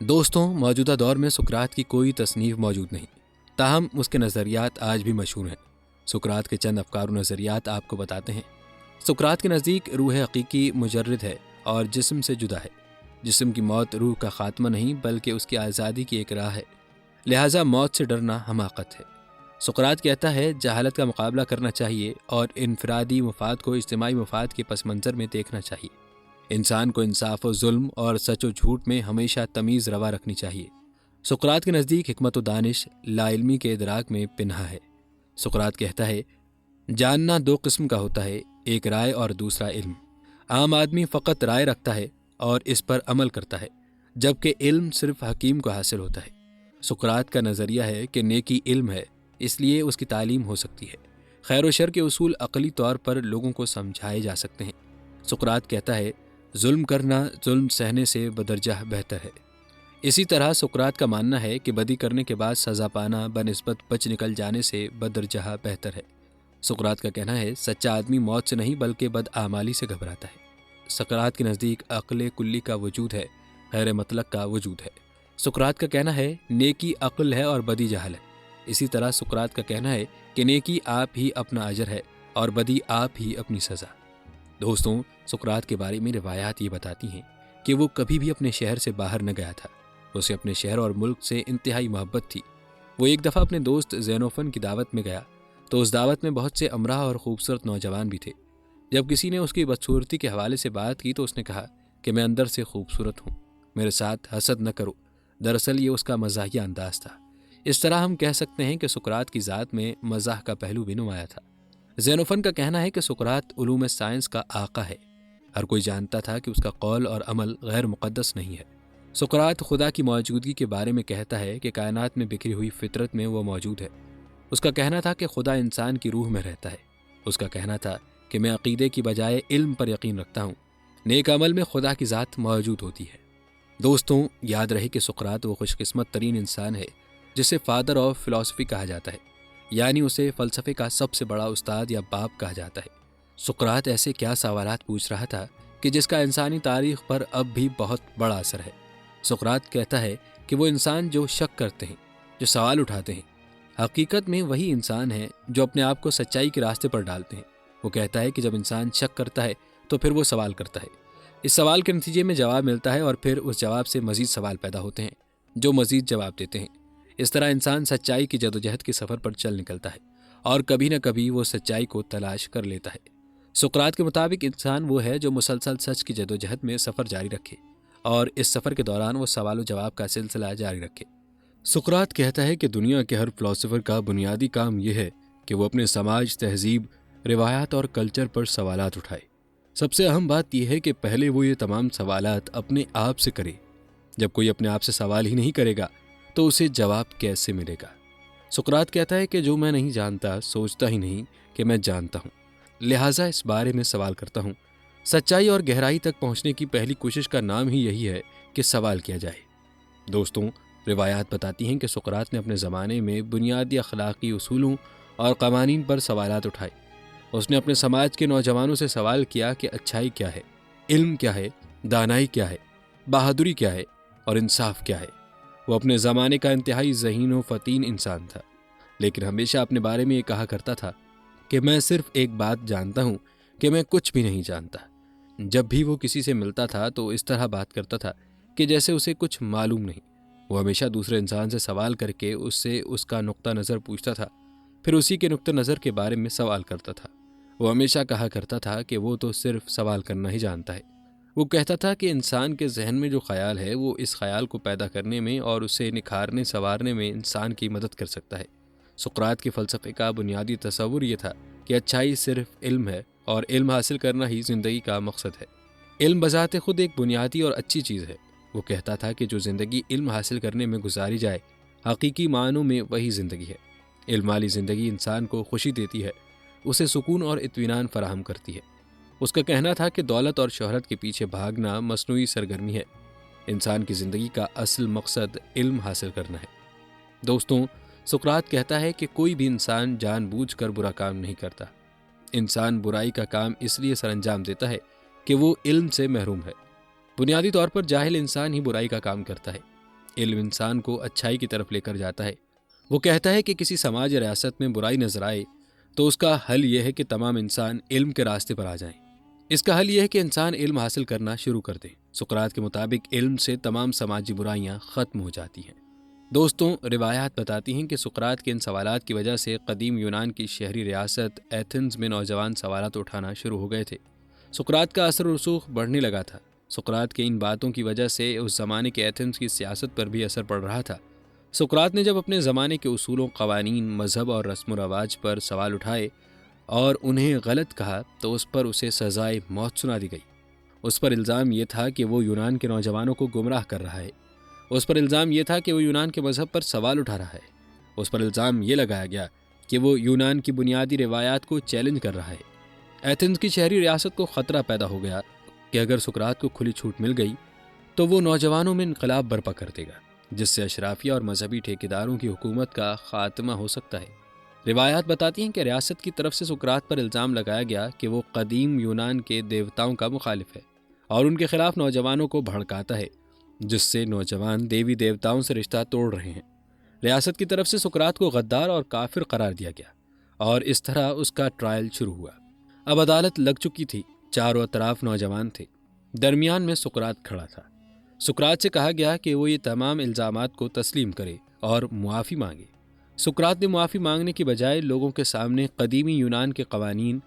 دوستوں، موجودہ دور میں سقراط کی کوئی تصنیف موجود نہیں، تاہم اس کے نظریات آج بھی مشہور ہیں۔ سقراط کے چند افکار و نظریات آپ کو بتاتے ہیں۔ سقراط کے نزدیک روح حقیقی مجرد ہے اور جسم سے جدا ہے۔ جسم کی موت روح کا خاتمہ نہیں بلکہ اس کی آزادی کی ایک راہ ہے، لہٰذا موت سے ڈرنا حماقت ہے۔ سقراط کہتا ہے جہالت کا مقابلہ کرنا چاہیے اور انفرادی مفاد کو اجتماعی مفاد کے پس منظر میں دیکھنا چاہیے۔ انسان کو انصاف و ظلم اور سچ و جھوٹ میں ہمیشہ تمیز روا رکھنی چاہیے۔ سقراط کے نزدیک حکمت و دانش لا علمی کے ادراک میں پنہا ہے۔ سقراط کہتا ہے جاننا دو قسم کا ہوتا ہے، ایک رائے اور دوسرا علم۔ عام آدمی فقط رائے رکھتا ہے اور اس پر عمل کرتا ہے، جبکہ علم صرف حکیم کو حاصل ہوتا ہے۔ سقراط کا نظریہ ہے کہ نیکی علم ہے، اس لیے اس کی تعلیم ہو سکتی ہے۔ خیر و شر کے اصول عقلی طور پر لوگوں کو سمجھائے جا سکتے ہیں۔ سقراط کہتا ہے ظلم کرنا ظلم سہنے سے بدرجہ بہتر ہے۔ اسی طرح سقراط کا ماننا ہے کہ بدی کرنے کے بعد سزا پانا بنسبت بچ نکل جانے سے بدرجہ بہتر ہے۔ سقراط کا کہنا ہے سچا آدمی موت سے نہیں بلکہ بدعمالی سے گھبراتا ہے۔ سقراط کے نزدیک عقل کلی کا وجود ہے، غیر مطلق کا وجود ہے۔ سقراط کا کہنا ہے نیکی عقل ہے اور بدی جہل ہے۔ اسی طرح سقراط کا کہنا ہے کہ نیکی آپ ہی اپنا اجر ہے اور بدی آپ ہی اپنی سزا۔ دوستوں، سقراط کے بارے میں روایات یہ بتاتی ہیں کہ وہ کبھی بھی اپنے شہر سے باہر نہ گیا تھا۔ اسے اپنے شہر اور ملک سے انتہائی محبت تھی۔ وہ ایک دفعہ اپنے دوست زینوفن کی دعوت میں گیا تو اس دعوت میں بہت سے امراء اور خوبصورت نوجوان بھی تھے۔ جب کسی نے اس کی بدصورتی کے حوالے سے بات کی تو اس نے کہا کہ میں اندر سے خوبصورت ہوں، میرے ساتھ حسد نہ کرو۔ دراصل یہ اس کا مزاحیہ انداز تھا۔ اس طرح ہم کہہ سکتے ہیں کہ سقراط کی ذات میں مزاح کا پہلو بھی نمایاں تھا۔ زینوفن کا کہنا ہے کہ سقراط علوم سائنس کا آقا ہے۔ ہر کوئی جانتا تھا کہ اس کا قول اور عمل غیر مقدس نہیں ہے۔ سقراط خدا کی موجودگی کے بارے میں کہتا ہے کہ کائنات میں بکھری ہوئی فطرت میں وہ موجود ہے۔ اس کا کہنا تھا کہ خدا انسان کی روح میں رہتا ہے۔ اس کا کہنا تھا کہ میں عقیدے کی بجائے علم پر یقین رکھتا ہوں۔ نیک عمل میں خدا کی ذات موجود ہوتی ہے۔ دوستوں، یاد رہے کہ سقراط وہ خوش قسمت ترین انسان ہے جسے فادر آف فلسفی کہا جاتا ہے، یعنی اسے فلسفے کا سب سے بڑا استاد یا باپ کہا جاتا ہے۔ سقراط ایسے کیا سوالات پوچھ رہا تھا کہ جس کا انسانی تاریخ پر اب بھی بہت بڑا اثر ہے۔ سقراط کہتا ہے کہ وہ انسان جو شک کرتے ہیں، جو سوال اٹھاتے ہیں، حقیقت میں وہی انسان ہیں جو اپنے آپ کو سچائی کے راستے پر ڈالتے ہیں۔ وہ کہتا ہے کہ جب انسان شک کرتا ہے تو پھر وہ سوال کرتا ہے، اس سوال کے نتیجے میں جواب ملتا ہے اور پھر اس جواب سے مزید سوال پیدا ہوتے ہیں جو مزید جواب دیتے ہیں۔ اس طرح انسان سچائی کی جدوجہد کے سفر پر چل نکلتا ہے اور کبھی نہ کبھی وہ سچائی کو تلاش کر لیتا ہے۔ سقراط کے مطابق انسان وہ ہے جو مسلسل سچ کی جدوجہد میں سفر جاری رکھے اور اس سفر کے دوران وہ سوال و جواب کا سلسلہ جاری رکھے۔ سقراط کہتا ہے کہ دنیا کے ہر فلسفر کا بنیادی کام یہ ہے کہ وہ اپنے سماج، تہذیب، روایات اور کلچر پر سوالات اٹھائے۔ سب سے اہم بات یہ ہے کہ پہلے وہ یہ تمام سوالات اپنے آپ سے کرے۔ جب کوئی اپنے آپ سے سوال ہی نہیں کرے گا تو اسے جواب کیسے ملے گا؟ سقراط کہتا ہے کہ جو میں نہیں جانتا سوچتا ہی نہیں کہ میں جانتا ہوں، لہٰذا اس بارے میں سوال کرتا ہوں۔ سچائی اور گہرائی تک پہنچنے کی پہلی کوشش کا نام ہی یہی ہے کہ سوال کیا جائے۔ دوستوں، روایات بتاتی ہیں کہ سقراط نے اپنے زمانے میں بنیادی اخلاقی اصولوں اور قوانین پر سوالات اٹھائے۔ اس نے اپنے سماج کے نوجوانوں سے سوال کیا کہ اچھائی کیا ہے، علم کیا ہے، دانائی کیا ہے، بہادری کیا ہے اور انصاف کیا ہے۔ وہ اپنے زمانے کا انتہائی ذہین و فطین انسان تھا، لیکن ہمیشہ اپنے بارے میں یہ کہا کرتا تھا کہ میں صرف ایک بات جانتا ہوں کہ میں کچھ بھی نہیں جانتا۔ جب بھی وہ کسی سے ملتا تھا تو اس طرح بات کرتا تھا کہ جیسے اسے کچھ معلوم نہیں۔ وہ ہمیشہ دوسرے انسان سے سوال کر کے اس سے اس کا نقطہ نظر پوچھتا تھا، پھر اسی کے نقطہ نظر کے بارے میں سوال کرتا تھا۔ وہ ہمیشہ کہا کرتا تھا کہ وہ تو صرف سوال کرنا ہی جانتا ہے۔ وہ کہتا تھا کہ انسان کے ذہن میں جو خیال ہے وہ اس خیال کو پیدا کرنے میں اور اسے نکھارنے سنوارنے میں انسان کی مدد کر سکتا ہے۔ سقراط کے فلسفے کا بنیادی تصور یہ تھا کہ اچھائی صرف علم ہے اور علم حاصل کرنا ہی زندگی کا مقصد ہے۔ علم بذات خود ایک بنیادی اور اچھی چیز ہے۔ وہ کہتا تھا کہ جو زندگی علم حاصل کرنے میں گزاری جائے حقیقی معنوں میں وہی زندگی ہے۔ علم والی زندگی انسان کو خوشی دیتی ہے، اسے سکون اور اطمینان فراہم کرتی ہے۔ اس کا کہنا تھا کہ دولت اور شہرت کے پیچھے بھاگنا مصنوعی سرگرمی ہے، انسان کی زندگی کا اصل مقصد علم حاصل کرنا ہے۔ دوستوں، سقراط کہتا ہے کہ کوئی بھی انسان جان بوجھ کر برا کام نہیں کرتا۔ انسان برائی کا کام اس لیے سر انجام دیتا ہے کہ وہ علم سے محروم ہے۔ بنیادی طور پر جاہل انسان ہی برائی کا کام کرتا ہے۔ علم انسان کو اچھائی کی طرف لے کر جاتا ہے۔ وہ کہتا ہے کہ کسی سماج یا ریاست میں برائی نظر آئے تو اس کا حل یہ ہے کہ تمام انسان علم کے راستے پر آ جائیں۔ اس کا حل یہ ہے کہ انسان علم حاصل کرنا شروع کر دے۔ سقراط کے مطابق علم سے تمام سماجی برائیاں ختم ہو جاتی ہیں۔ دوستوں، روایات بتاتی ہیں کہ سقراط کے ان سوالات کی وجہ سے قدیم یونان کی شہری ریاست ایتھنز میں نوجوان سوالات اٹھانا شروع ہو گئے تھے۔ سقراط کا اثر و رسوخ بڑھنے لگا تھا۔ سقراط کے ان باتوں کی وجہ سے اس زمانے کے ایتھنز کی سیاست پر بھی اثر پڑ رہا تھا۔ سقراط نے جب اپنے زمانے کے اصولوں، قوانین، مذہب اور رسم و رواج پر سوال اٹھائے اور انہیں غلط کہا تو اس پر اسے سزائے موت سنا دی گئی۔ اس پر الزام یہ تھا کہ وہ یونان کے نوجوانوں کو گمراہ کر رہا ہے۔ اس پر الزام یہ تھا کہ وہ یونان کے مذہب پر سوال اٹھا رہا ہے۔ اس پر الزام یہ لگایا گیا کہ وہ یونان کی بنیادی روایات کو چیلنج کر رہا ہے۔ ایتھنز کی شہری ریاست کو خطرہ پیدا ہو گیا کہ اگر سقراط کو کھلی چھوٹ مل گئی تو وہ نوجوانوں میں انقلاب برپا کر دے گا، جس سے اشرافیہ اور مذہبی ٹھیکیداروں کی حکومت کا خاتمہ ہو سکتا ہے۔ روایات بتاتی ہیں کہ ریاست کی طرف سے سقراط پر الزام لگایا گیا کہ وہ قدیم یونان کے دیوتاؤں کا مخالف ہے اور ان کے خلاف نوجوانوں کو بھڑکاتا ہے، جس سے نوجوان دیوی دیوتاؤں سے رشتہ توڑ رہے ہیں۔ ریاست کی طرف سے سقراط کو غدار اور کافر قرار دیا گیا اور اس طرح اس کا ٹرائل شروع ہوا۔ اب عدالت لگ چکی تھی، چاروں اطراف نوجوان تھے، درمیان میں سقراط کھڑا تھا۔ سقراط سے کہا گیا کہ وہ یہ تمام الزامات کو تسلیم کرے اور معافی مانگے۔ سقراط نے معافی مانگنے کی بجائے لوگوں کے سامنے قدیمی یونان کے قوانین،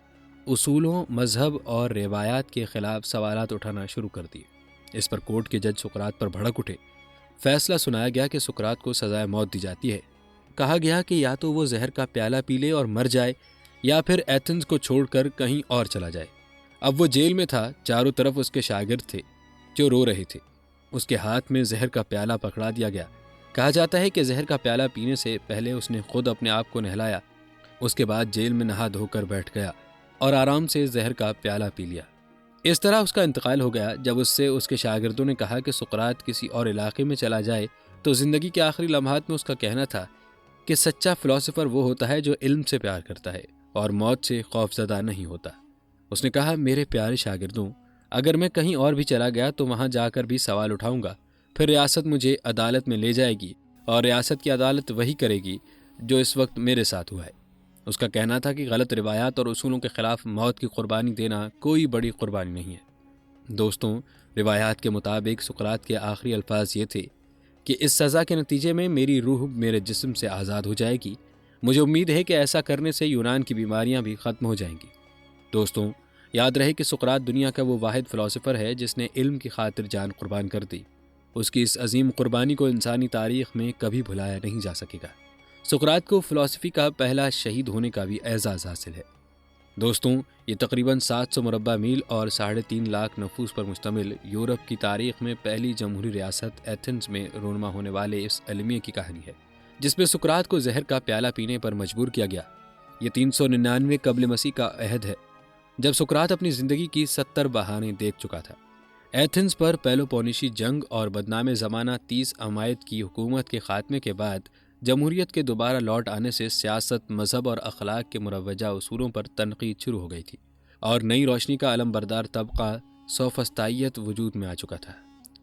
اصولوں، مذہب اور روایات کے خلاف سوالات اٹھانا شروع کر دیے۔ اس پر کورٹ کے جج سقراط پر بھڑک اٹھے۔ فیصلہ سنایا گیا کہ سقراط کو سزائے موت دی جاتی ہے۔ کہا گیا کہ یا تو وہ زہر کا پیالہ پی لے اور مر جائے یا پھر ایتھنز کو چھوڑ کر کہیں اور چلا جائے۔ اب وہ جیل میں تھا، چاروں طرف اس کے شاگرد تھے جو رو رہے تھے۔ اس کے ہاتھ میں زہر کا پیالہ پکڑا دیا گیا۔ کہا جاتا ہے کہ زہر کا پیالہ پینے سے پہلے اس نے خود اپنے آپ کو نہلایا، اس کے بعد جیل میں نہا دھو کر بیٹھ گیا اور آرام سے زہر کا پیالہ پی لیا۔ اس طرح اس کا انتقال ہو گیا۔ جب اس سے اس کے شاگردوں نے کہا کہ سقراط کسی اور علاقے میں چلا جائے تو زندگی کے آخری لمحات میں اس کا کہنا تھا کہ سچا فلسفر وہ ہوتا ہے جو علم سے پیار کرتا ہے اور موت سے خوف زدہ نہیں ہوتا۔ اس نے کہا، میرے پیارے شاگردوں، اگر میں کہیں اور بھی چلا گیا تو وہاں جا کر بھی سوال اٹھاؤں گا، پھر ریاست مجھے عدالت میں لے جائے گی اور ریاست کی عدالت وہی کرے گی جو اس وقت میرے ساتھ ہوا ہے۔ اس کا کہنا تھا کہ غلط روایات اور اصولوں کے خلاف موت کی قربانی دینا کوئی بڑی قربانی نہیں ہے۔ دوستوں، روایات کے مطابق سقراط کے آخری الفاظ یہ تھے کہ اس سزا کے نتیجے میں میری روح میرے جسم سے آزاد ہو جائے گی۔ مجھے امید ہے کہ ایسا کرنے سے یونان کی بیماریاں بھی ختم ہو جائیں گی۔ دوستوں، یاد رہے کہ سقراط دنیا کا وہ واحد فلسفر ہے جس نے علم کی خاطر جان قربان کر دی۔ اس کی اس عظیم قربانی کو انسانی تاریخ میں کبھی بھلایا نہیں جا سکے گا۔ سقراط کو فلسفی کا پہلا شہید ہونے کا بھی اعزاز حاصل ہے۔ دوستوں، یہ تقریباً 700 مربع میل اور 3.5 لاکھ نفوس پر مشتمل یورپ کی تاریخ میں پہلی جمہوری ریاست ایتھنز میں رونما ہونے والے اس المیہ کی کہانی ہے جس میں سقراط کو زہر کا پیالہ پینے پر مجبور کیا گیا۔ یہ 399 قبل مسیح کا عہد ہے، جب سقراط اپنی زندگی کی 70 بہانے دیکھ چکا تھا۔ ایتھنز پر پیلوپونیشی جنگ اور بدنام زمانہ 30 عمائد کی حکومت کے خاتمے کے بعد جمہوریت کے دوبارہ لوٹ آنے سے سیاست، مذہب اور اخلاق کے مروجہ اصولوں پر تنقید شروع ہو گئی تھی اور نئی روشنی کا علم بردار طبقہ سوفسطائیت وجود میں آ چکا تھا۔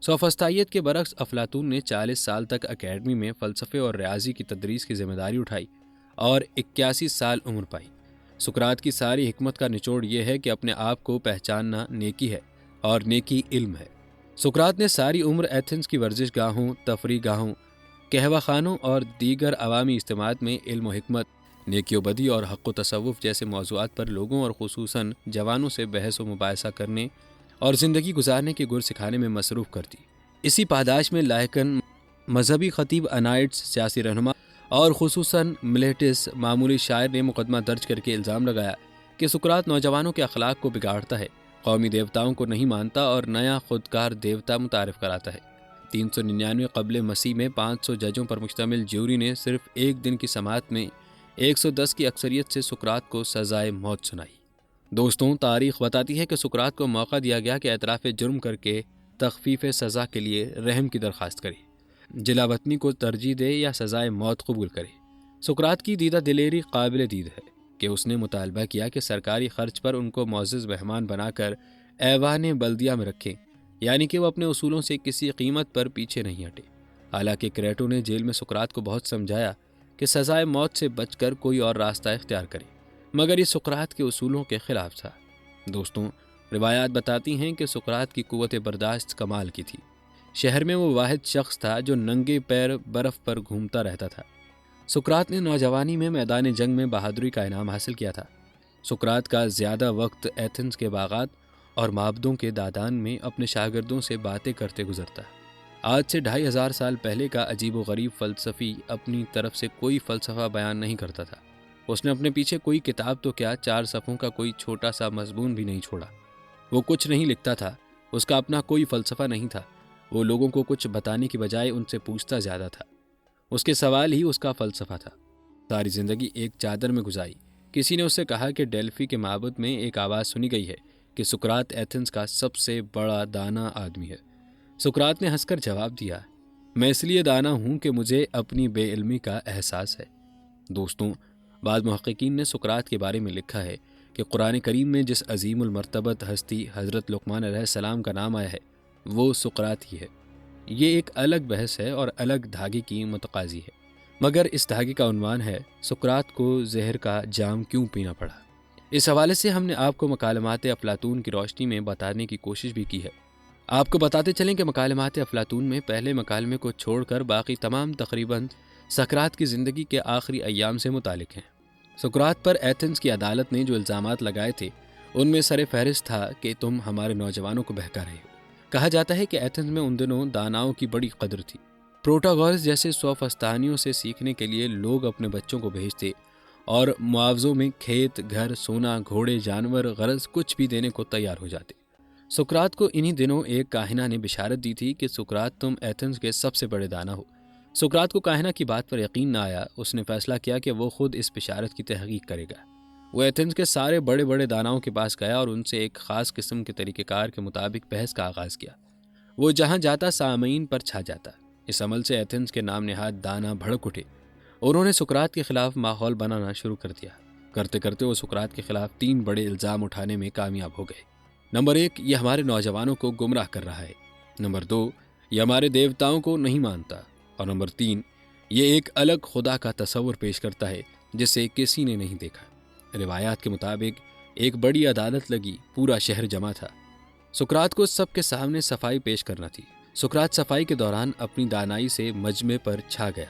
سوفسطائیت کے برعکس افلاطون نے 40 سال تک اکیڈمی میں فلسفے اور ریاضی کی تدریس کی ذمہ داری اٹھائی اور 81 سال عمر پائی۔ سقراط کی ساری حکمت کا نچوڑ یہ ہے کہ اپنے آپ کو پہچاننا نیکی ہے اور نیکی علم ہے۔ سقراط نے ساری عمر ایتھنز کی ورزش گاہوں، تفریح گاہوں، قہوہ خانوں اور دیگر عوامی اجتماعات میں علم و حکمت، نیکی و بدی اور حق و تصوف جیسے موضوعات پر لوگوں اور خصوصاً جوانوں سے بحث و مباحثہ کرنے اور زندگی گزارنے کے گر سکھانے میں مصروف کر دی۔ اسی پاداش میں لاحقاً مذہبی خطیب انائٹس، سیاسی رہنما اور خصوصاً ملیٹس معمولی شاعر نے مقدمہ درج کر کے الزام لگایا کہ سقراط نوجوانوں کے اخلاق کو بگاڑتا ہے، قومی دیوتاؤں کو نہیں مانتا اور نیا خودکار دیوتا متعارف کراتا ہے۔ 399 قبل مسیح میں 500 ججوں پر مشتمل جیوری نے صرف ایک دن کی سماعت میں 110 کی اکثریت سے سقراط کو سزائے موت سنائی۔ دوستوں، تاریخ بتاتی ہے کہ سقراط کو موقع دیا گیا کہ اعتراف جرم کر کے تخفیف سزا کے لیے رحم کی درخواست کرے، جلا وطنی کو ترجیح دے یا سزائے موت قبول کرے۔ سقراط کی دیدہ دلیری قابل دید ہے کہ اس نے مطالبہ کیا کہ سرکاری خرچ پر ان کو معزز مہمان بنا کر ایوان بلدیہ میں رکھیں، یعنی کہ وہ اپنے اصولوں سے کسی قیمت پر پیچھے نہیں ہٹے۔ حالانکہ کریٹو نے جیل میں سقراط کو بہت سمجھایا کہ سزائے موت سے بچ کر کوئی اور راستہ اختیار کرے، مگر یہ سقراط کے اصولوں کے خلاف تھا۔ دوستوں، روایات بتاتی ہیں کہ سقراط کی قوت برداشت کمال کی تھی۔ شہر میں وہ واحد شخص تھا جو ننگے پیر برف پر گھومتا رہتا تھا۔ سقراط نے نوجوانی میں میدان جنگ میں بہادری کا انعام حاصل کیا تھا۔ سقراط کا زیادہ وقت ایتھنز کے باغات اور معبدوں کے دادان میں اپنے شاگردوں سے باتیں کرتے گزرتا ہے۔ آج سے 2500 سال پہلے کا عجیب و غریب فلسفی اپنی طرف سے کوئی فلسفہ بیان نہیں کرتا تھا۔ اس نے اپنے پیچھے کوئی کتاب تو کیا، 4 صفحوں کا کوئی چھوٹا سا مضمون بھی نہیں چھوڑا۔ وہ کچھ نہیں لکھتا تھا، اس کا اپنا کوئی فلسفہ نہیں تھا۔ وہ لوگوں کو کچھ بتانے کی بجائے ان سے پوچھتا زیادہ تھا۔ اس کے سوال ہی اس کا فلسفہ تھا۔ ساری زندگی ایک چادر میں گزاری۔ کسی نے اس سے کہا کہ ڈیلفی کے معبد میں ایک آواز سنی گئی ہے کہ سقراط ایتھنز کا سب سے بڑا دانا آدمی ہے۔ سقراط نے ہنس کر جواب دیا، میں اس لیے دانا ہوں کہ مجھے اپنی بے علمی کا احساس ہے۔ دوستوں، بعض محققین نے سقراط کے بارے میں لکھا ہے کہ قرآن کریم میں جس عظیم المرتبت ہستی حضرت لقمان علیہ السلام کا نام آیا ہے وہ سقراط ہی ہے۔ یہ ایک الگ بحث ہے اور الگ دھاگے کی متقاضی ہے، مگر اس دھاگے کا عنوان ہے سقراط کو زہر کا جام کیوں پینا پڑا۔ اس حوالے سے ہم نے آپ کو مکالمات افلاطون کی روشنی میں بتانے کی کوشش بھی کی ہے۔ آپ کو بتاتے چلیں کہ مکالمات افلاطون میں پہلے مکالمے کو چھوڑ کر باقی تمام تقریباً سقراط کی زندگی کے آخری ایام سے متعلق ہیں۔ سقراط پر ایتھنز کی عدالت نے جو الزامات لگائے تھے ان میں سر فہرست تھا کہ تم ہمارے نوجوانوں کو بہکا رہے ہو۔ کہا جاتا ہے کہ ایتھنز میں ان دنوں داناؤں کی بڑی قدر تھی۔ پروٹاگورس جیسے سوفسطانیوں سے سیکھنے کے لیے لوگ اپنے بچوں کو بھیجتے اور معاوضوں میں کھیت، گھر، سونا، گھوڑے، جانور، غرض کچھ بھی دینے کو تیار ہو جاتے۔ سقراط کو انہی دنوں ایک کاہنہ نے بشارت دی تھی کہ سقراط تم ایتھنز کے سب سے بڑے دانا ہو۔ سقراط کو کاہنہ کی بات پر یقین نہ آیا۔ اس نے فیصلہ کیا کہ وہ خود اس بشارت کی تحقیق کرے گا۔ وہ ایتھنز کے سارے بڑے بڑے داناؤں کے پاس گیا اور ان سے ایک خاص قسم کے طریقہ کار کے مطابق بحث کا آغاز کیا۔ وہ جہاں جاتا سامعین پر چھا جاتا۔ اس عمل سے ایتھنز کے نام نہاد دانا بھڑک اٹھے۔ انہوں نے سقراط کے خلاف ماحول بنانا شروع کر دیا۔ کرتے کرتے وہ سقراط کے خلاف 3 بڑے الزام اٹھانے میں کامیاب ہو گئے۔ نمبر 1، یہ ہمارے نوجوانوں کو گمراہ کر رہا ہے۔ نمبر 2، یہ ہمارے دیوتاؤں کو نہیں مانتا۔ اور نمبر 3، یہ ایک الگ خدا کا تصور پیش کرتا ہے جسے کسی نے نہیں دیکھا۔ روایات کے مطابق ایک بڑی عدالت لگی، پورا شہر جمع تھا۔ سقراط کو سب کے سامنے صفائی پیش کرنا تھی۔ سقراط صفائی کے دوران اپنی دانائی سے مجمع پر چھا گیا،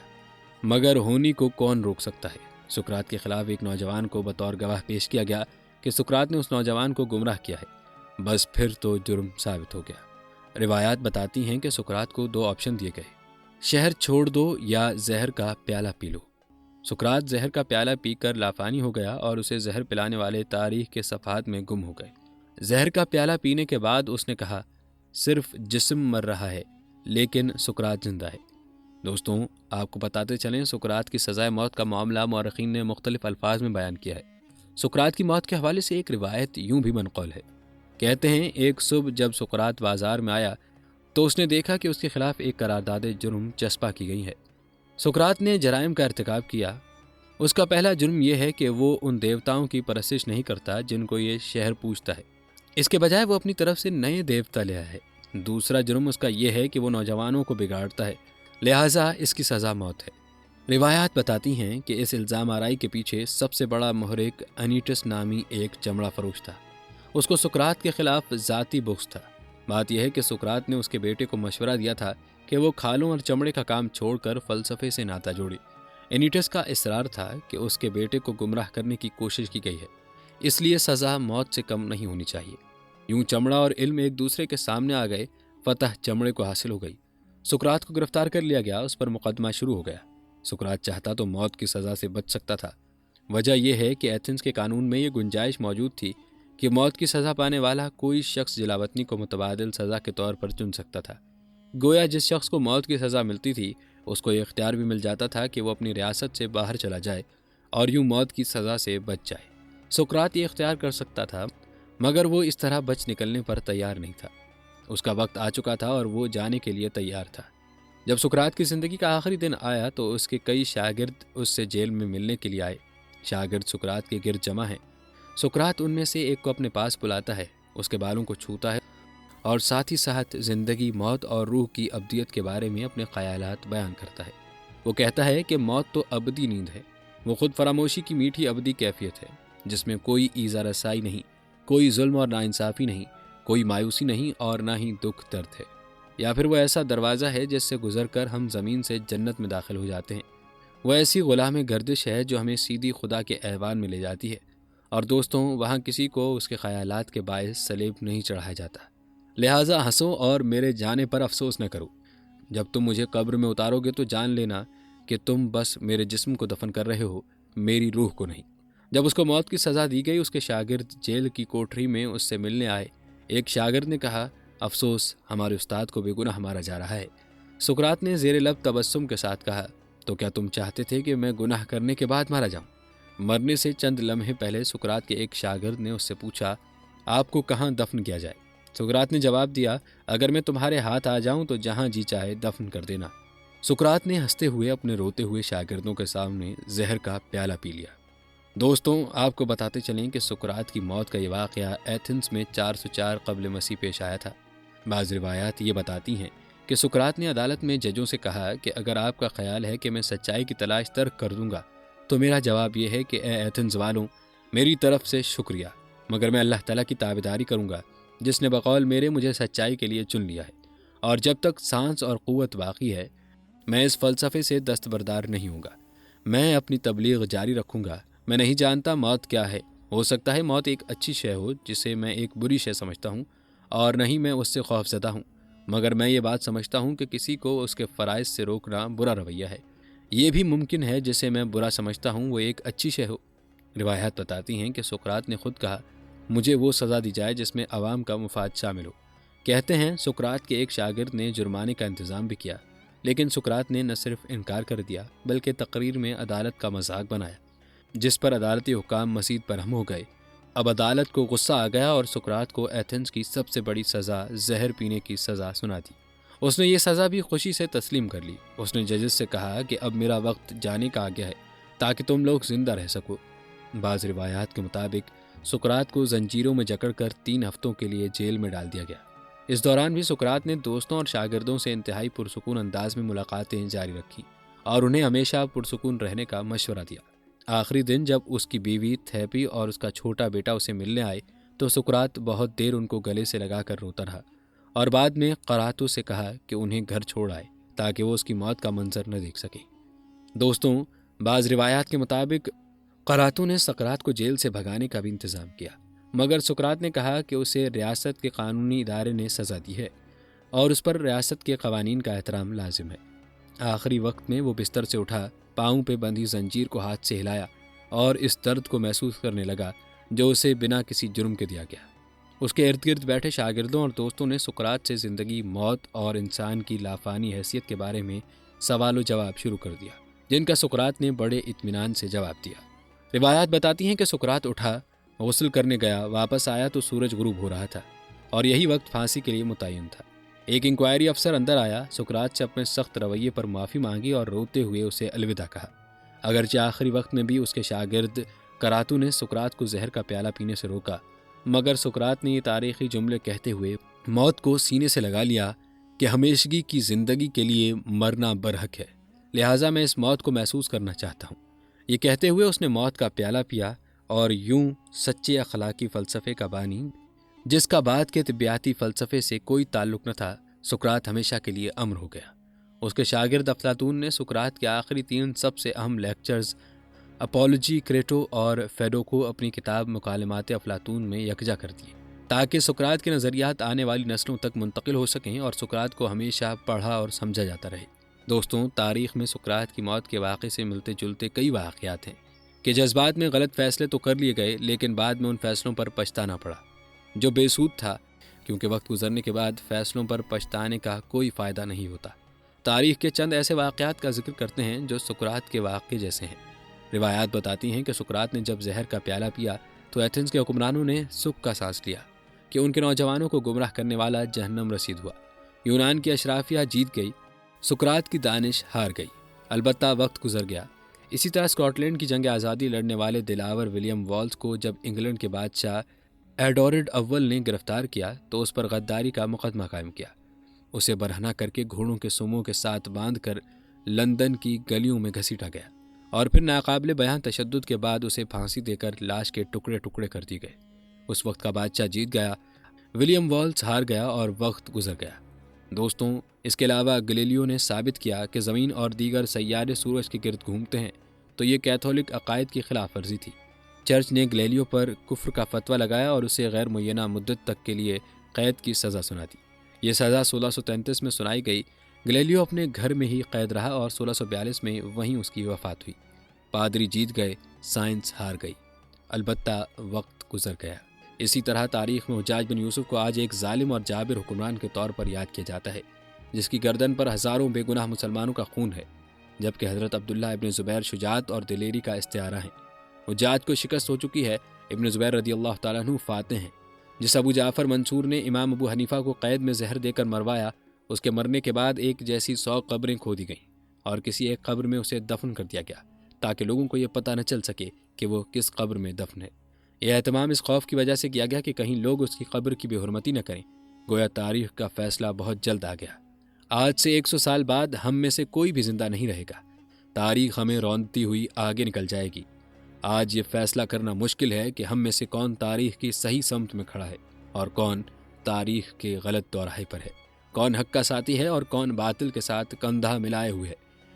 مگر ہونی کو کون روک سکتا ہے۔ سقراط کے خلاف ایک نوجوان کو بطور گواہ پیش کیا گیا کہ سقراط نے اس نوجوان کو گمراہ کیا ہے۔ بس پھر تو جرم ثابت ہو گیا۔ روایات بتاتی ہیں کہ سقراط کو 2 آپشن دیے گئے، شہر چھوڑ دو یا زہر کا پیالہ پی لو۔ سقراط زہر کا پیالہ پی کر لافانی ہو گیا اور اسے زہر پلانے والے تاریخ کے صفحات میں گم ہو گئے۔ زہر کا پیالہ پینے کے بعد اس نے کہا، صرف جسم مر رہا ہے لیکن سقراط زندہ ہے۔ دوستوں، آپ کو بتاتے چلیں سقراط کی سزائے موت کا معاملہ مورخین نے مختلف الفاظ میں بیان کیا ہے۔ سقراط کی موت کے حوالے سے ایک روایت یوں بھی منقول ہے۔ کہتے ہیں ایک صبح جب سقراط بازار میں آیا تو اس نے دیکھا کہ اس کے خلاف ایک قرارداد جرم چسپاں کی گئی ہے۔ سقراط نے جرائم کا ارتکاب کیا۔ اس کا پہلا جرم یہ ہے کہ وہ ان دیوتاؤں کی پرستش نہیں کرتا جن کو یہ شہر پوجتا ہے، اس کے بجائے وہ اپنی طرف سے نئے دیوتا لے آیا ہے۔ دوسرا جرم اس کا یہ ہے کہ وہ نوجوانوں کو بگاڑتا ہے، لہٰذا اس کی سزا موت ہے۔ روایات بتاتی ہیں کہ اس الزام آرائی کے پیچھے سب سے بڑا محرک انیٹس نامی ایک چمڑا فروش تھا۔ اس کو سقراط کے خلاف ذاتی بغض تھا۔ بات یہ ہے کہ سقراط نے اس کے بیٹے کو مشورہ دیا تھا کہ وہ کھالوں اور چمڑے کا کام چھوڑ کر فلسفے سے ناتا جوڑے۔ انیٹس کا اصرار تھا کہ اس کے بیٹے کو گمراہ کرنے کی کوشش کی گئی ہے، اس لیے سزا موت سے کم نہیں ہونی چاہیے۔ یوں چمڑا اور علم ایک دوسرے کے سامنے آ گئے، فتح چمڑے کو حاصل ہو گئی۔ سقراط کو گرفتار کر لیا گیا، اس پر مقدمہ شروع ہو گیا۔ سقراط چاہتا تو موت کی سزا سے بچ سکتا تھا۔ وجہ یہ ہے کہ ایتھنز کے قانون میں یہ گنجائش موجود تھی کہ موت کی سزا پانے والا کوئی شخص جلاوطنی کو متبادل سزا کے طور پر چن سکتا تھا۔ گویا جس شخص کو موت کی سزا ملتی تھی اس کو یہ اختیار بھی مل جاتا تھا کہ وہ اپنی ریاست سے باہر چلا جائے اور یوں موت کی سزا سے بچ جائے۔ سقراط یہ اختیار کر سکتا تھا، مگر وہ اس طرح بچ نکلنے پر تیار نہیں تھا۔ اس کا وقت آ چکا تھا اور وہ جانے کے لیے تیار تھا۔ جب سقراط کی زندگی کا آخری دن آیا تو اس کے کئی شاگرد اس سے جیل میں ملنے کے لیے آئے۔ شاگرد سقراط کے گرد جمع ہیں۔ سقراط ان میں سے ایک کو اپنے پاس بلاتا ہے، اس کے بالوں کو چھوتا ہے اور ساتھ ہی ساتھ زندگی، موت اور روح کی ابدیت کے بارے میں اپنے خیالات بیان کرتا ہے۔ وہ کہتا ہے کہ موت تو ابدی نیند ہے، وہ خود فراموشی کی میٹھی ابدی کیفیت ہے جس میں کوئی ایذا رسائی نہیں، کوئی ظلم اور ناانصافی نہیں، کوئی مایوسی نہیں اور نہ ہی دکھ درد ہے۔ یا پھر وہ ایسا دروازہ ہے جس سے گزر کر ہم زمین سے جنت میں داخل ہو جاتے ہیں۔ وہ ایسی غلام گردش ہے جو ہمیں سیدھی خدا کے ایوان میں لے جاتی ہے، اور دوستوں وہاں کسی کو اس کے خیالات کے باعث سلیب نہیں چڑھایا جاتا۔ لہٰذا ہنسو اور میرے جانے پر افسوس نہ کرو۔ جب تم مجھے قبر میں اتارو گے تو جان لینا کہ تم بس میرے جسم کو دفن کر رہے ہو، میری روح کو نہیں۔ جب اس کو موت کی سزا دی گئی، اس کے شاگرد جیل کی کوٹری میں اس سے ملنے آئے۔ ایک شاگرد نے کہا، افسوس، ہمارے استاد کو بے گناہ مارا جا رہا ہے۔ سقراط نے زیر لب تبسم کے ساتھ کہا، تو کیا تم چاہتے تھے کہ میں گناہ کرنے کے بعد مارا جاؤں؟ مرنے سے چند لمحے پہلے سقراط کے ایک شاگرد نے اس سے پوچھا، آپ کو کہاں دفن کیا جائے؟ سقراط نے جواب دیا، اگر میں تمہارے ہاتھ آ جاؤں تو جہاں جی چاہے دفن کر دینا۔ سقراط نے ہنستے ہوئے اپنے روتے ہوئے شاگردوں کے سامنے زہر کا پیالہ پی لیا۔ دوستوں، آپ کو بتاتے چلیں کہ سقراط کی موت کا یہ واقعہ ایتھنز میں 404 قبل مسیح پیش آیا تھا۔ بعض روایات یہ بتاتی ہیں کہ سقراط نے عدالت میں ججوں سے کہا کہ اگر آپ کا خیال ہے کہ میں سچائی کی تلاش ترک کر دوں گا تو میرا جواب یہ ہے کہ اے ایتھنز والوں، میری طرف سے شکریہ، مگر میں اللہ تعالیٰ کی تابعداری کروں گا جس نے بقول میرے مجھے سچائی کے لیے چن لیا ہے، اور جب تک سانس اور قوت باقی ہے میں اس فلسفے سے دستبردار نہیں ہوں گا۔ میں اپنی تبلیغ جاری رکھوں گا۔ میں نہیں جانتا موت کیا ہے، ہو سکتا ہے موت ایک اچھی شے ہو جسے میں ایک بری شے سمجھتا ہوں، اور نہیں میں اس سے خوف زدہ ہوں، مگر میں یہ بات سمجھتا ہوں کہ کسی کو اس کے فرائض سے روکنا برا رویہ ہے۔ یہ بھی ممکن ہے جسے میں برا سمجھتا ہوں وہ ایک اچھی شے ہو۔ روایات بتاتی ہیں کہ سقراط نے خود کہا، مجھے وہ سزا دی جائے جس میں عوام کا مفاد شامل ہو۔ کہتے ہیں سقراط کے ایک شاگرد نے جرمانے کا انتظام بھی کیا، لیکن سقراط نے نہ صرف انکار کر دیا بلکہ تقریر میں عدالت کا مذاق بنایا، جس پر عدالتی حکام مزید برہم ہو گئے۔ اب عدالت کو غصہ آ گیا اور سقراط کو ایتھنز کی سب سے بڑی سزا زہر پینے کی سزا سنا دی۔ اس نے یہ سزا بھی خوشی سے تسلیم کر لی۔ اس نے ججز سے کہا کہ اب میرا وقت جانے کا آ گیا ہے تاکہ تم لوگ زندہ رہ سکو۔ بعض روایات کے مطابق سقراط کو زنجیروں میں جکڑ کر 3 ہفتوں کے لیے جیل میں ڈال دیا گیا۔ اس دوران بھی سقراط نے دوستوں اور شاگردوں سے انتہائی پرسکون انداز میں ملاقاتیں جاری رکھیں اور انہیں ہمیشہ پرسکون رہنے کا مشورہ دیا۔ آخری دن جب اس کی بیوی تھیپی اور اس کا چھوٹا بیٹا اسے ملنے آئے تو سقراط بہت دیر ان کو گلے سے لگا کر روتا رہا، اور بعد میں قراتو سے کہا کہ انہیں گھر چھوڑ آئے تاکہ وہ اس کی موت کا منظر نہ دیکھ سکے۔ دوستوں، بعض روایات کے مطابق قراتو نے سقراط کو جیل سے بھگانے کا بھی انتظام کیا، مگر سقراط نے کہا کہ اسے ریاست کے قانونی ادارے نے سزا دی ہے اور اس پر ریاست کے قوانین کا احترام لازم ہے۔ آخری وقت میں وہ بستر سے اٹھا، پاؤں پہ بندھی زنجیر کو ہاتھ سے ہلایا اور اس درد کو محسوس کرنے لگا جو اسے بنا کسی جرم کے دیا گیا۔ اس کے ارد گرد بیٹھے شاگردوں اور دوستوں نے سقراط سے زندگی، موت اور انسان کی لافانی حیثیت کے بارے میں سوال و جواب شروع کر دیا، جن کا سقراط نے بڑے اطمینان سے جواب دیا۔ روایات بتاتی ہیں کہ سقراط اٹھا، غسل کرنے گیا، واپس آیا تو سورج غروب ہو رہا تھا اور یہی وقت پھانسی کے لیے متعین تھا۔ ایک انکوائری افسر اندر آیا، سقراط سے اپنے سخت رویے پر معافی مانگی اور روتے ہوئے اسے الوداع کہا۔ اگرچہ آخری وقت میں بھی اس کے شاگرد قراتو نے سقراط کو زہر کا پیالہ پینے سے روکا، مگر سقراط نے یہ تاریخی جملے کہتے ہوئے موت کو سینے سے لگا لیا کہ ہمیشگی کی زندگی کے لیے مرنا برحق ہے، لہٰذا میں اس موت کو محسوس کرنا چاہتا ہوں۔ یہ کہتے ہوئے اس نے موت کا پیالہ پیا اور یوں سچے اخلاقی فلسفے کا بانی، جس کا بعد کے طبیعیاتی فلسفے سے کوئی تعلق نہ تھا، سقراط ہمیشہ کے لیے امر ہو گیا۔ اس کے شاگرد افلاطون نے سقراط کے آخری 3 سب سے اہم لیکچرز اپولوجی، کریٹو اور فیڈو کو اپنی کتاب مکالمات افلاطون میں یکجا کر دیے تاکہ سقراط کے نظریات آنے والی نسلوں تک منتقل ہو سکیں اور سقراط کو ہمیشہ پڑھا اور سمجھا جاتا رہے۔ دوستوں، تاریخ میں سقراط کی موت کے واقعے سے ملتے جلتے کئی واقعات ہیں کہ جذبات میں غلط فیصلے تو کر لیے گئے لیکن بعد میں ان فیصلوں پر پچھتانا پڑا جو بے سود تھا، کیونکہ وقت گزرنے کے بعد فیصلوں پر پچھتانے کا کوئی فائدہ نہیں ہوتا۔ تاریخ کے چند ایسے واقعات کا ذکر کرتے ہیں جو سقراط کے واقعے جیسے ہیں۔ روایات بتاتی ہیں کہ سقراط نے جب زہر کا پیالہ پیا تو ایتھنز کے حکمرانوں نے سکھ کا سانس لیا کہ ان کے نوجوانوں کو گمراہ کرنے والا جہنم رسید ہوا۔ یونان کی اشرافیہ جیت گئی، سقراط کی دانش ہار گئی، البتہ وقت گزر گیا۔ اسی طرح اسکاٹ لینڈ کی جنگ آزادی لڑنے والے دلاور ولیم والز کو جب انگلینڈ کے بادشاہ ایڈورڈ اول نے گرفتار کیا تو اس پر غداری کا مقدمہ قائم کیا، اسے برہنہ کر کے گھوڑوں کے سموں کے ساتھ باندھ کر لندن کی گلیوں میں گھسیٹا گیا اور پھر ناقابل بیان تشدد کے بعد اسے پھانسی دے کر لاش کے ٹکڑے ٹکڑے کر دی گئے۔ اس وقت کا بادشاہ جیت گیا، ولیم والز ہار گیا اور وقت گزر گیا۔ دوستوں، اس کے علاوہ گلیلیو نے ثابت کیا کہ زمین اور دیگر سیارے سورج کے گرد گھومتے ہیں، تو یہ کیتھولک عقائد کی خلاف ورزی تھی۔ چرچ نے گلیلیو پر کفر کا فتویٰ لگایا اور اسے غیر معینہ مدت تک کے لیے قید کی سزا سنا دی۔ یہ سزا 1633 میں سنائی گئی۔ گلیلیو اپنے گھر میں ہی قید رہا اور 1642 میں وہیں اس کی وفات ہوئی۔ پادری جیت گئے، سائنس ہار گئی، البتہ وقت گزر گیا۔ اسی طرح تاریخ میں حجاج بن یوسف کو آج ایک ظالم اور جابر حکمران کے طور پر یاد کیا جاتا ہے، جس کی گردن پر ہزاروں بے گناہ مسلمانوں کا خون ہے، جبکہ حضرت عبداللہ ابن زبیر شجاعت اور دلیری کا استعارہ ہیں۔ حجاج کو شکست ہو چکی ہے، ابن زبیر رضی اللہ تعالیٰ عنہ فاتح ہیں۔ جس ابو جعفر منصور نے امام ابو حنیفہ کو قید میں زہر دے کر مروایا، اس کے مرنے کے بعد ایک جیسی 100 قبریں کھودی گئیں اور کسی ایک قبر میں اسے دفن کر دیا گیا تاکہ لوگوں کو یہ پتہ نہ چل سکے کہ وہ کس قبر میں دفن ہے۔ یہ اہتمام اس خوف کی وجہ سے کیا گیا کہ کہیں لوگ اس کی قبر کی بے حرمتی نہ کریں۔ گویا تاریخ کا فیصلہ بہت جلد آ گیا۔ آج سے 100 سال بعد ہم میں سے کوئی بھی زندہ نہیں رہے گا۔ تاریخ ہمیں روندتی ہوئی آگے نکل جائے گی۔ آج یہ فیصلہ کرنا مشکل ہے کہ ہم میں سے کون تاریخ کی صحیح سمت میں کھڑا ہے اور کون تاریخ کے غلط دوراہے پر ہے، کون حق کا ساتھی ہے اور کون باطل کے ساتھ کندھا ملائے ہوئے ہے،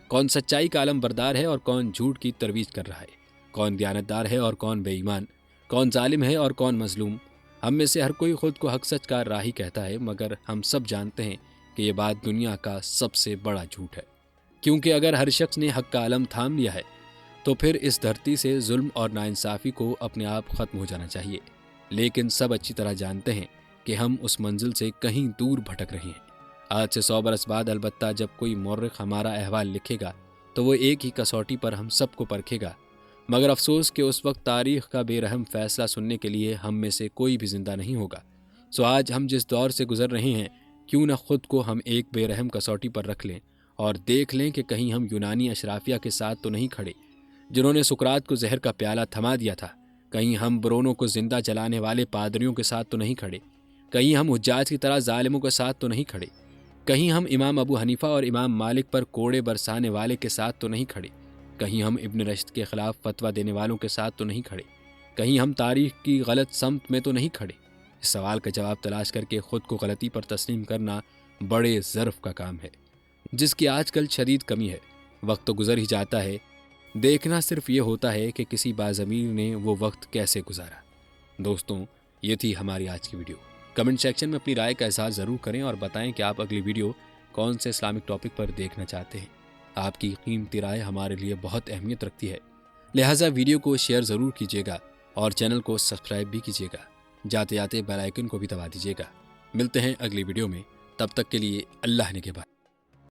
کون سچائی کا علم بردار ہے اور کون جھوٹ کی ترویج کر رہا ہے، کون دیانتدار ہے اور کون بے ایمان، کون ظالم ہے اور کون مظلوم۔ ہم میں سے ہر کوئی خود کو حق سچ کا راہی کہتا ہے، مگر ہم سب جانتے ہیں کہ یہ بات دنیا کا سب سے بڑا جھوٹ ہے، کیونکہ اگر ہر شخص نے حق کا علم تھام لیا ہے تو پھر اس دھرتی سے ظلم اور ناانصافی کو اپنے آپ ختم ہو جانا چاہیے۔ لیکن سب اچھی طرح جانتے ہیں کہ ہم اس منزل سے کہیں دور بھٹک رہے ہیں۔ آج سے 100 برس بعد البتہ جب کوئی مورخ ہمارا احوال لکھے گا تو وہ ایک ہی کسوٹی پر ہم سب کو پرکھے گا، مگر افسوس کہ اس وقت تاریخ کا بے رحم فیصلہ سننے کے لیے ہم میں سے کوئی بھی زندہ نہیں ہوگا۔ سو آج ہم جس دور سے گزر رہے ہیں، کیوں نہ خود کو ہم ایک بے رحم کسوٹی پر رکھ لیں اور دیکھ لیں کہ کہیں ہم یونانی اشرافیہ کے ساتھ تو نہیں کھڑے جنہوں نے سقراط کو زہر کا پیالہ تھما دیا تھا، کہیں ہم برونوں کو زندہ جلانے والے پادریوں کے ساتھ تو نہیں کھڑے، کہیں ہم حجاج کی طرح ظالموں کے ساتھ تو نہیں کھڑے، کہیں ہم امام ابو حنیفہ اور امام مالک پر کوڑے برسانے والے کے ساتھ تو نہیں کھڑے، کہیں ہم ابن رشد کے خلاف فتویٰ دینے والوں کے ساتھ تو نہیں کھڑے، کہیں ہم تاریخ کی غلط سمت میں تو نہیں کھڑے۔ اس سوال کا جواب تلاش کر کے خود کو غلطی پر تسلیم کرنا بڑے ظرف کا کام ہے، جس کی آج کل شدید کمی ہے۔ وقت تو گزر ہی جاتا ہے، دیکھنا صرف یہ ہوتا ہے کہ کسی باضمیر نے وہ وقت کیسے گزارا۔ دوستوں، یہ تھی ہماری آج کی ویڈیو۔ کمنٹ سیکشن میں اپنی رائے کا اظہار ضرور کریں اور بتائیں کہ آپ اگلی ویڈیو کون سے اسلامک ٹاپک پر دیکھنا چاہتے ہیں۔ آپ کی قیمتی رائے ہمارے لیے بہت اہمیت رکھتی ہے، لہٰذا ویڈیو کو شیئر ضرور کیجیے گا اور چینل کو سبسکرائب بھی کیجیے گا۔ جاتے جاتے بیل آئیکن کو بھی دبا دیجیے گا۔ ملتے ہیں اگلی ویڈیو میں، تب تک کے لیے اللہ نگہبان۔